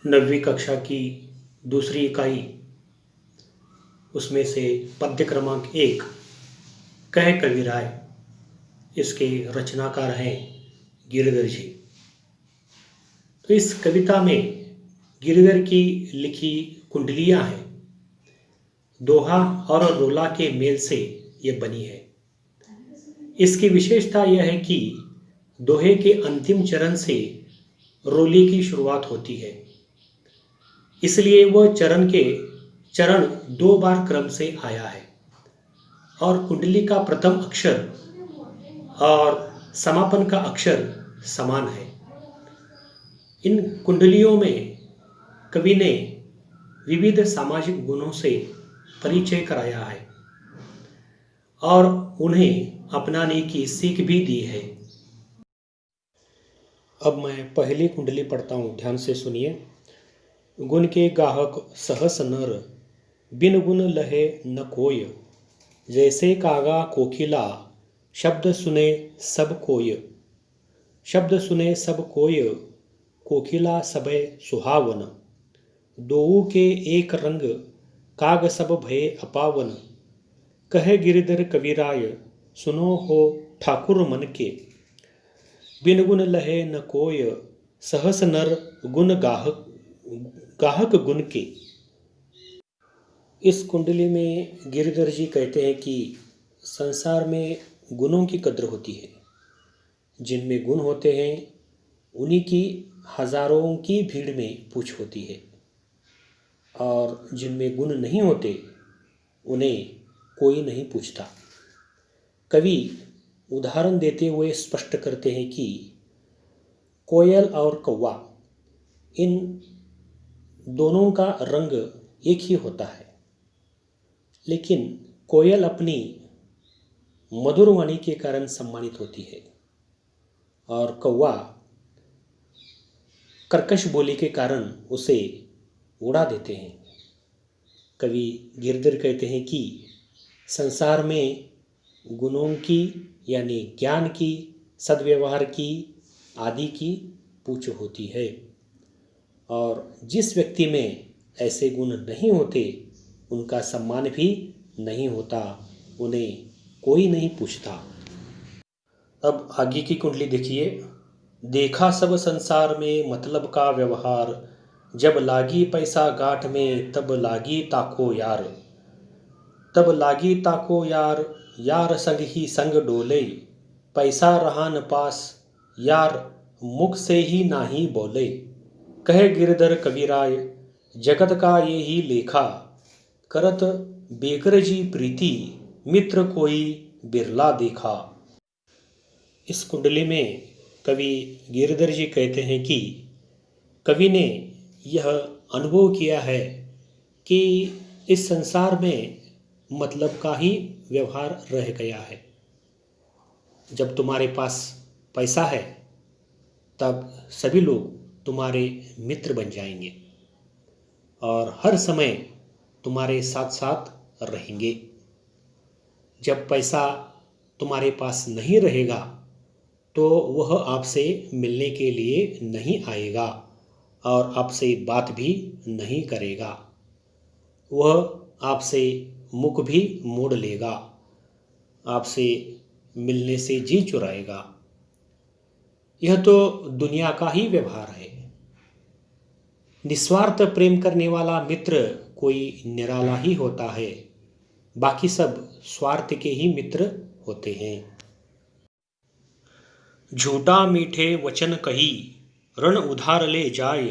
9वीं कक्षा की दूसरी इकाई, उसमें से पद्य क्रमांक 1 कह कविराय, इसके रचनाकार हैं गिरिधर जी। तो इस कविता में गिरिधर की लिखी कुंडलियां हैं। दोहा और रोला के मेल से ये बनी है। इसकी विशेषता यह है कि दोहे के अंतिम चरण से रोली की शुरुआत होती है, इसलिए वह चरण 2 बार क्रम से आया है और कुंडली का प्रथम अक्षर और समापन का अक्षर समान है। इन कुंडलियों में कवि ने विविध सामाजिक गुणों से परिचय कराया है और उन्हें अपनाने की सीख भी दी है। अब मैं पहली कुंडली पढ़ता हूँ, ध्यान से सुनिए। गुण के गाहक सहस नर, बिन गुण लहे न कोय। जैसे कागा कोकिला, शब्द सुने सब कोय। शब्द सुने सब कोय, कोकिला सबे सुहावन। दोऊ के एक रंग, काग सब भये अपावन। कहे गिरिधर कविराय, सुनो हो ठाकुर मन के। बिन गुण लहे न कोय, सहस नर गुण गाहक गुण के। इस कुंडली में गिरिधर जी कहते हैं कि संसार में गुणों की कद्र होती है। जिनमें गुण होते हैं उन्हीं की हजारों की भीड़ में पूछ होती है, और जिनमें गुण नहीं होते उन्हें कोई नहीं पूछता। कवि उदाहरण देते हुए स्पष्ट करते हैं कि कोयल और कौवा, इन दोनों का रंग एक ही होता है, लेकिन कोयल अपनी मधुर वाणी के कारण सम्मानित होती है और कौवा कर्कश बोली के कारण उसे उड़ा देते हैं। कवि गिरधर कहते हैं कि संसार में गुणों की यानी ज्ञान की, सद्व्यवहार की आदि की पूछ होती है, और जिस व्यक्ति में ऐसे गुण नहीं होते उनका सम्मान भी नहीं होता, उन्हें कोई नहीं पूछता। अब आगे की कुंडली देखिए। देखा सब संसार में मतलब का व्यवहार, जब लागी पैसा गांठ में तब लागी ताको यार। तब लागी ताको यार, यार संग ही संग डोले। पैसा रहा न पास, यार मुख से ही नाही बोले। कहे गिरधर कविराय, जगत का ये ही लेखा। करत बेकर जी प्रीति, मित्र कोई बिरला देखा। इस कुंडली में कवि गिरधर जी कहते हैं कि कवि ने यह अनुभव किया है कि इस संसार में मतलब का ही व्यवहार रह गया है। जब तुम्हारे पास पैसा है तब सभी लोग तुम्हारे मित्र बन जाएंगे और हर समय तुम्हारे साथ साथ रहेंगे। जब पैसा तुम्हारे पास नहीं रहेगा तो वह आपसे मिलने के लिए नहीं आएगा और आपसे बात भी नहीं करेगा। वह आपसे मुख भी मोड़ लेगा, आपसे मिलने से जी चुराएगा। यह तो दुनिया का ही व्यवहार है। निस्वार्थ प्रेम करने वाला मित्र कोई निराला ही होता है, बाकी सब स्वार्थ के ही मित्र होते हैं। झूठा मीठे वचन कही, रण उधार ले जाय।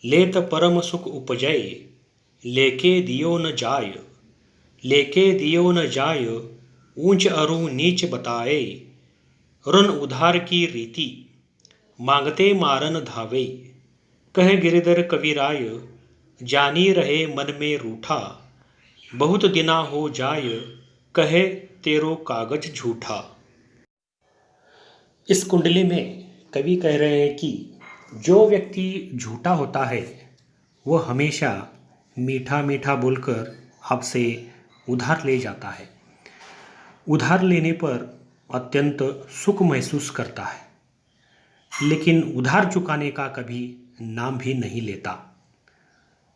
लेत परम सुख उपजय, लेके दियो न जाय। लेके दियो न जाय, ऊंच अरु नीच बताए। रण उधार की रीति, मांगते मारन धावे। कह गिरधर कविराय, जानी रहे मन में रूठा। बहुत दिना हो जाय, कहे तेरो कागज झूठा। इस कुंडली में कवि कह रहे हैं कि जो व्यक्ति झूठा होता है वह हमेशा मीठा मीठा बोलकर आपसे उधार ले जाता है। उधार लेने पर अत्यंत सुख महसूस करता है, लेकिन उधार चुकाने का कभी नाम भी नहीं लेता।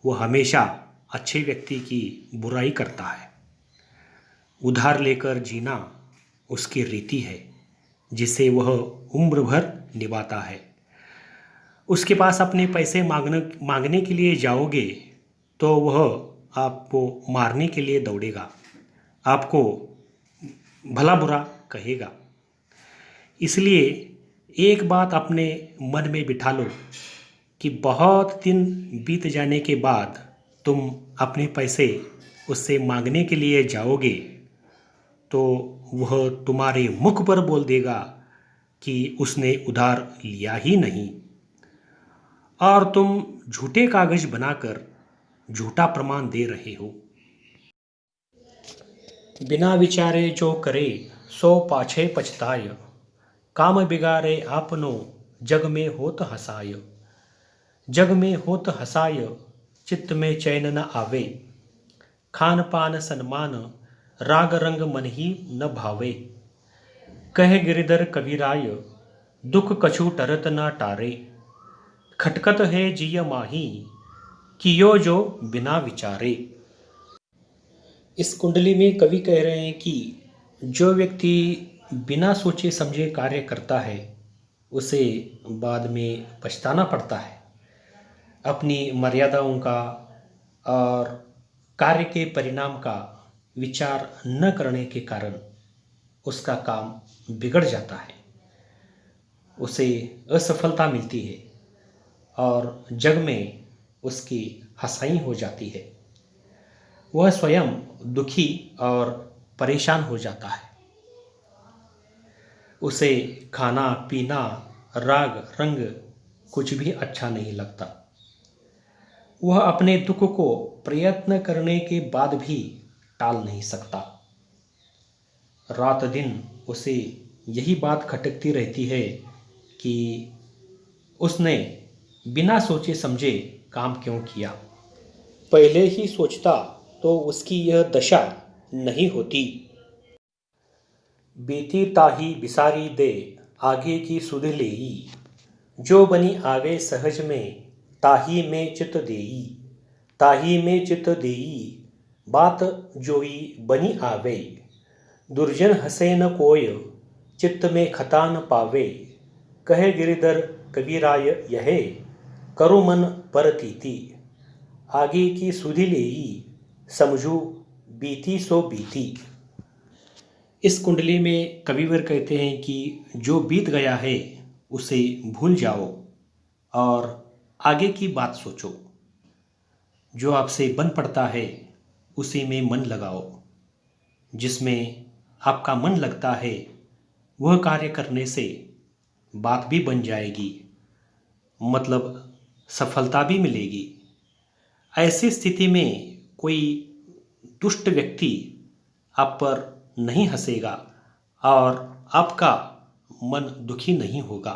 वह हमेशा अच्छे व्यक्ति की बुराई करता है। उधार लेकर जीना उसकी रीति है, जिसे वह उम्र भर निभाता है। उसके पास अपने पैसे मांगने के लिए जाओगे तो वह आपको मारने के लिए दौड़ेगा, आपको भला बुरा कहेगा। इसलिए एक बात अपने मन में बिठा लो कि बहुत दिन बीत जाने के बाद तुम अपने पैसे उससे मांगने के लिए जाओगे तो वह तुम्हारे मुख पर बोल देगा कि उसने उधार लिया ही नहीं, और तुम झूठे कागज बनाकर झूठा प्रमाण दे रहे हो। बिना विचारे जो करे सो पाछे पछताय, काम बिगाड़े आपनो जग में होत हसाय। जग में होत हसाय चित्त में चैन न आवे, खान पान सन्मान राग रंग मन ही न भावे। कहे गिरधर कबीराय दुख कछु टरत न टारे, खटकत है जिय माही कियो जो बिना विचारे। इस कुंडली में कवि कह रहे हैं कि जो व्यक्ति बिना सोचे समझे कार्य करता है उसे बाद में पछताना पड़ता है। अपनी मर्यादाओं का और कार्य के परिणाम का विचार न करने के कारण उसका काम बिगड़ जाता है, उसे असफलता मिलती है और जग में उसकी हंसाई हो जाती है। वह स्वयं दुखी और परेशान हो जाता है। उसे खाना पीना राग रंग कुछ भी अच्छा नहीं लगता। वह अपने दुख को प्रयत्न करने के बाद भी टाल नहीं सकता। रात दिन उसे यही बात खटकती रहती है कि उसने बिना सोचे समझे काम क्यों किया। पहले ही सोचता तो उसकी यह दशा नहीं होती। बीती ताही बिसारी दे आगे की सुध लेई, जो बनी आवे सहज में ताही में चित देई। ताही में चित देई बात जोई बनी आवे, दुर्जन हसे न कोय चित्त में खता न पावे। कहे गिरधर कबीराय यहे करो मन परतीति, आगे की सुधि लेई समझू बीती सो बीती। इस कुंडली में कविवर कहते हैं कि जो बीत गया है उसे भूल जाओ और आगे की बात सोचो। जो आपसे बन पड़ता है उसी में मन लगाओ। जिसमें आपका मन लगता है वह कार्य करने से बात भी बन जाएगी, मतलब सफलता भी मिलेगी। ऐसी स्थिति में कोई दुष्ट व्यक्ति आप पर नहीं हंसेगा और आपका मन दुखी नहीं होगा।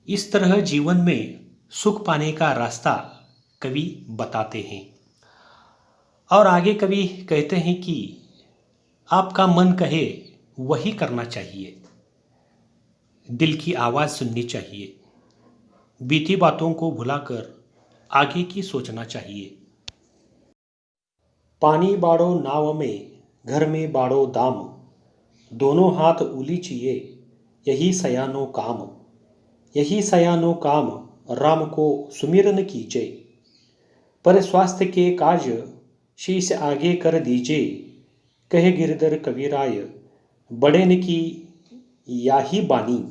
इस तरह जीवन में सुख पाने का रास्ता कवि बताते हैं। और आगे कवि कहते हैं कि आपका मन कहे वही करना चाहिए, दिल की आवाज़ सुननी चाहिए, बीती बातों को भुलाकर आगे की सोचना चाहिए। पानी बाड़ो नाव में घर में बाड़ो दाम, दोनों हाथ उलीचिए यही सयानो काम। यही सयानो काम राम को सुमिरन कीजे, पर स्वास्थ्य के काज शीश आगे कर दीजे। कहे गिरधर कबीराय बड़ेन की याही बानी,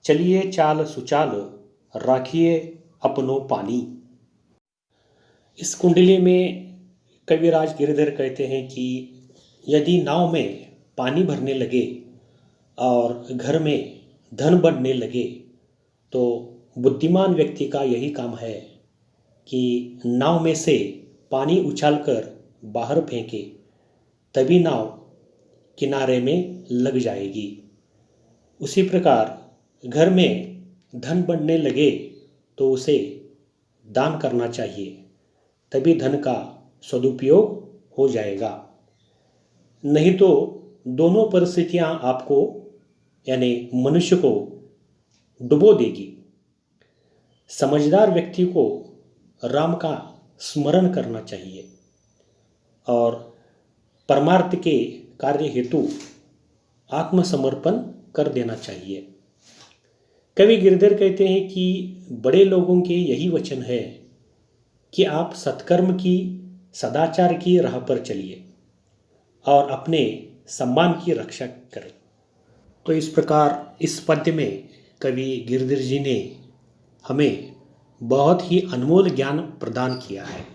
चलिए चाल सुचाल राखिए अपनो पानी। इस कुंडली में कविराज गिरधर कहते हैं कि यदि नाव में पानी भरने लगे और घर में धन बढ़ने लगे तो बुद्धिमान व्यक्ति का यही काम है कि नाव में से पानी उछालकर बाहर फेंके, तभी नाव किनारे में लग जाएगी। उसी प्रकार घर में धन बढ़ने लगे तो उसे दान करना चाहिए, तभी धन का सदुपयोग हो जाएगा। नहीं तो दोनों परिस्थितियां आपको यानी मनुष्य को डुबो देगी। समझदार व्यक्ति को राम का स्मरण करना चाहिए और परमार्थ के कार्य हेतु आत्मसमर्पण कर देना चाहिए। कवि गिरधर कहते हैं कि बड़े लोगों के यही वचन है कि आप सत्कर्म की, सदाचार की राह पर चलिए और अपने सम्मान की रक्षा करें। तो इस प्रकार इस पद्य में कवि गिरधर जी ने हमें बहुत ही अनमोल ज्ञान प्रदान किया है।